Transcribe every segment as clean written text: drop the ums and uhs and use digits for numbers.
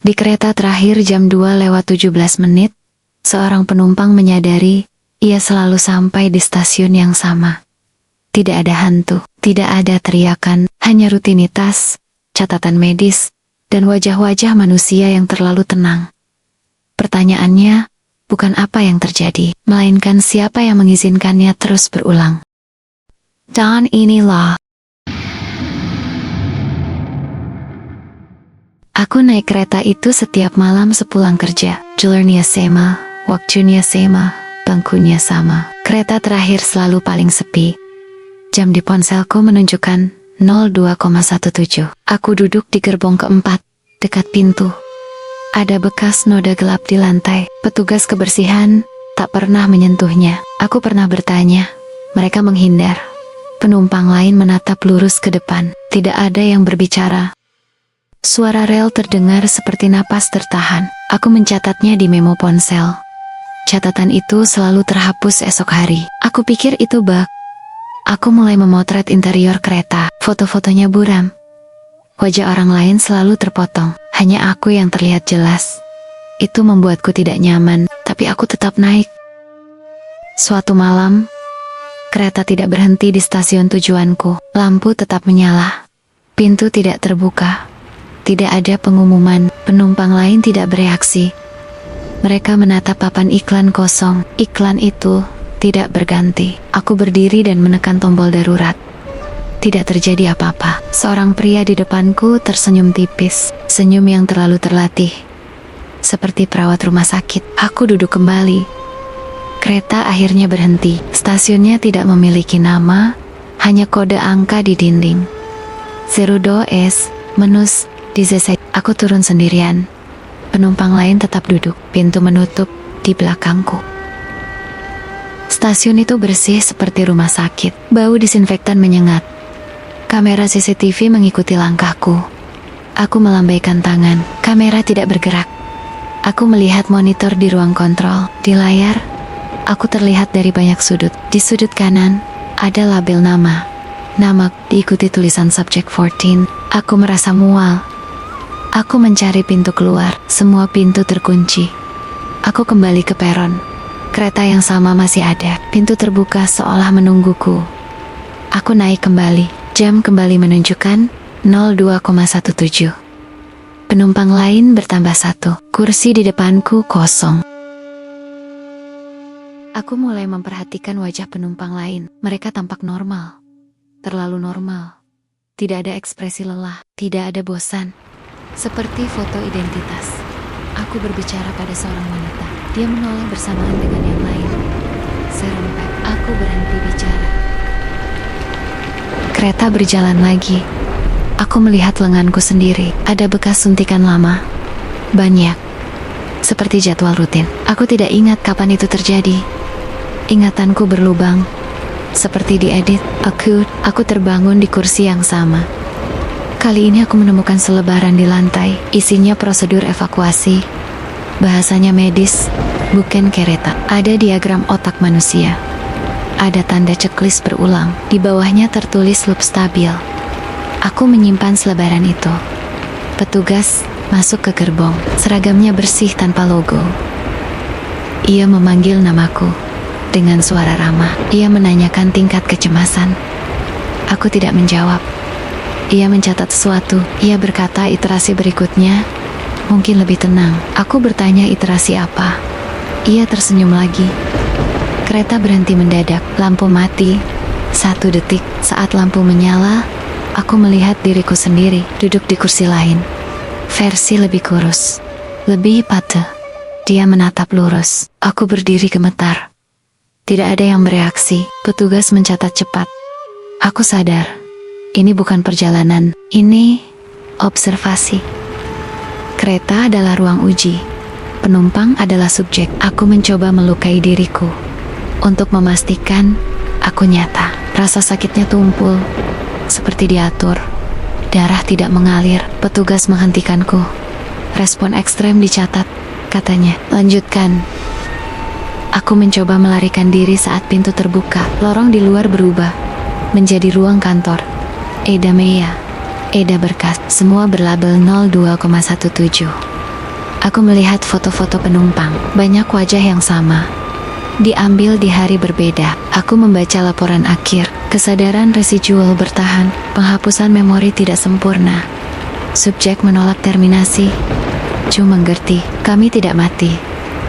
Di kereta terakhir jam 2:17, seorang penumpang menyadari ia selalu sampai di stasiun yang sama. Tidak ada hantu, tidak ada teriakan, hanya rutinitas, catatan medis, dan wajah-wajah manusia yang terlalu tenang. Pertanyaannya bukan apa yang terjadi, melainkan siapa yang mengizinkannya terus berulang. Dan inilah aku naik kereta itu setiap malam sepulang kerja. Jalurnya sama, waktunya sama, bangkunya sama. Kereta terakhir selalu paling sepi. Jam di ponselku menunjukkan 02,17. Aku duduk di gerbong keempat, dekat pintu. Ada bekas noda gelap di lantai. Petugas kebersihan tak pernah menyentuhnya. Aku pernah bertanya, mereka menghindar. Penumpang lain menatap lurus ke depan. Tidak ada yang berbicara. Suara rel terdengar seperti napas tertahan. Aku mencatatnya di memo ponsel. Catatan itu selalu terhapus esok hari. Aku pikir itu bug. Aku mulai memotret interior kereta. Foto-fotonya buram. Wajah orang lain selalu terpotong. Hanya aku yang terlihat jelas. Itu membuatku tidak nyaman, tapi aku tetap naik. Suatu malam, kereta tidak berhenti di stasiun tujuanku. Lampu tetap menyala. Pintu tidak terbuka. Tidak ada pengumuman. Penumpang lain tidak bereaksi. Mereka menatap papan iklan kosong. Iklan itu tidak berganti. Aku berdiri dan menekan tombol darurat. Tidak terjadi apa-apa. Seorang pria di depanku tersenyum tipis. Senyum yang terlalu terlatih. Seperti perawat rumah sakit. Aku duduk kembali. Kereta akhirnya berhenti. Stasiunnya tidak memiliki nama, hanya kode angka di dinding. 02S, menus, di ZZ. Aku turun sendirian. Penumpang lain tetap duduk. Pintu menutup di belakangku. Stasiun itu bersih seperti rumah sakit. Bau disinfektan menyengat. Kamera CCTV mengikuti langkahku. Aku melambaikan tangan. Kamera tidak bergerak. Aku melihat monitor di ruang kontrol. Di layar, aku terlihat dari banyak sudut. Di sudut kanan, ada label nama. Nama diikuti tulisan subject 14. Aku merasa mual. Aku mencari pintu keluar. Semua pintu terkunci. Aku kembali ke peron. Kereta yang sama masih ada. Pintu terbuka seolah menungguku. Aku naik kembali. Jam kembali menunjukkan 02,17. Penumpang lain bertambah 1. Kursi di depanku kosong. Aku mulai memperhatikan wajah penumpang lain. Mereka tampak normal. Terlalu normal. Tidak ada ekspresi lelah. Tidak ada bosan. Seperti foto identitas. Aku berbicara pada seorang wanita. Dia menoleh bersamaan dengan yang lain. Serempak. Aku berhenti bicara. Kereta berjalan lagi. Aku melihat lenganku sendiri. Ada bekas suntikan lama. Banyak. Seperti jadwal rutin. Aku tidak ingat kapan itu terjadi. Ingatanku berlubang. Seperti diedit. Aku terbangun di kursi yang sama. Kali ini aku menemukan selebaran di lantai. Isinya prosedur evakuasi. Bahasanya medis, bukan kereta. Ada diagram otak manusia. Ada tanda checklist berulang. Di bawahnya tertulis loop stabil. Aku menyimpan selebaran itu. Petugas masuk ke gerbong. Seragamnya bersih tanpa logo. Ia memanggil namaku dengan suara ramah. Ia menanyakan tingkat kecemasan. Aku tidak menjawab. Ia mencatat sesuatu. Ia berkata iterasi berikutnya mungkin lebih tenang. Aku bertanya iterasi apa. Ia tersenyum lagi. Kereta berhenti mendadak. Lampu mati. 1 detik. Saat lampu menyala, aku melihat diriku sendiri duduk di kursi lain. Versi lebih kurus. Lebih patuh. Dia menatap lurus. Aku berdiri gemetar. Tidak ada yang bereaksi. Petugas mencatat cepat. Aku sadar. Ini bukan perjalanan. Ini observasi. Kereta adalah ruang uji. Penumpang adalah subjek. Aku mencoba melukai diriku. Untuk memastikan aku nyata. Rasa sakitnya tumpul. Seperti diatur. Darah tidak mengalir. Petugas menghentikanku. Respon ekstrem dicatat. Katanya, lanjutkan. Aku mencoba melarikan diri saat pintu terbuka. Lorong di luar berubah menjadi ruang kantor. Eda Meya, Eda Berkas, semua berlabel 02,17. Aku melihat foto-foto penumpang, banyak wajah yang sama. Diambil di hari berbeda. Aku membaca laporan akhir. Kesadaran residual bertahan, penghapusan memori tidak sempurna. Subjek menolak terminasi. Chu mengerti, kami tidak mati.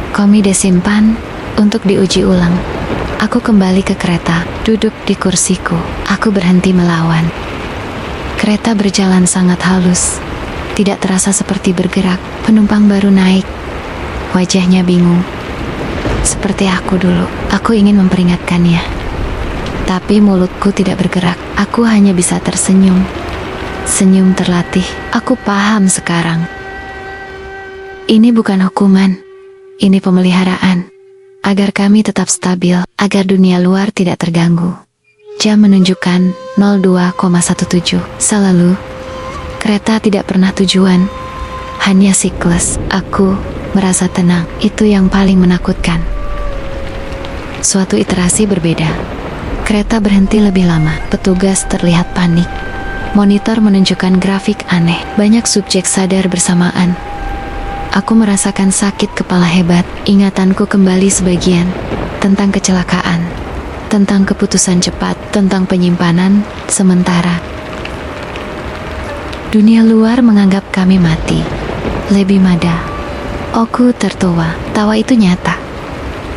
Kami disimpan untuk diuji ulang. Aku kembali ke kereta, duduk di kursiku. Aku berhenti melawan. Kereta berjalan sangat halus. Tidak terasa seperti bergerak. Penumpang baru naik. Wajahnya bingung. Seperti aku dulu. Aku ingin memperingatkannya. Tapi mulutku tidak bergerak. Aku hanya bisa tersenyum. Senyum terlatih. Aku paham sekarang. Ini bukan hukuman. Ini pemeliharaan. Agar kami tetap stabil, agar dunia luar tidak terganggu. Jam menunjukkan 02,17. Selalu, kereta tidak pernah tujuan, hanya siklus. Aku merasa tenang, itu yang paling menakutkan. Suatu iterasi berbeda. Kereta berhenti lebih lama, petugas terlihat panik. Monitor menunjukkan grafik aneh, banyak subjek sadar bersamaan. Aku merasakan sakit kepala hebat. Ingatanku kembali sebagian tentang kecelakaan, tentang keputusan cepat, tentang penyimpanan sementara. Dunia luar menganggap kami mati. Lebih mada. Aku tertawa. Tawa itu nyata.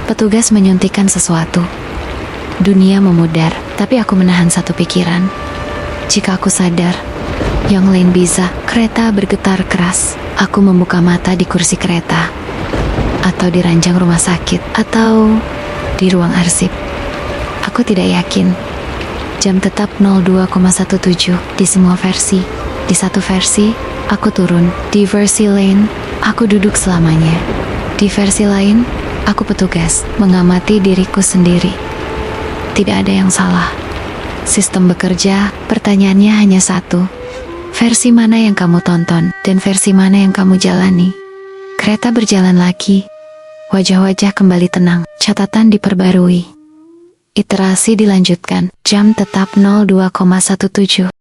Petugas menyuntikkan sesuatu. Dunia memudar, tapi aku menahan satu pikiran. Jika aku sadar, yang lain bisa. Kereta bergetar keras. Aku membuka mata di kursi kereta, atau di ranjang rumah sakit, atau di ruang arsip. Aku tidak yakin. Jam tetap 02,17 di semua versi. Di satu versi, aku turun. Di versi lain, aku duduk selamanya. Di versi lain, aku petugas, mengamati diriku sendiri. Tidak ada yang salah. Sistem bekerja, pertanyaannya hanya satu. Versi mana yang kamu tonton, dan versi mana yang kamu jalani? Kereta berjalan lagi. Wajah-wajah kembali tenang. Catatan diperbarui. Iterasi dilanjutkan. Jam tetap 02,17.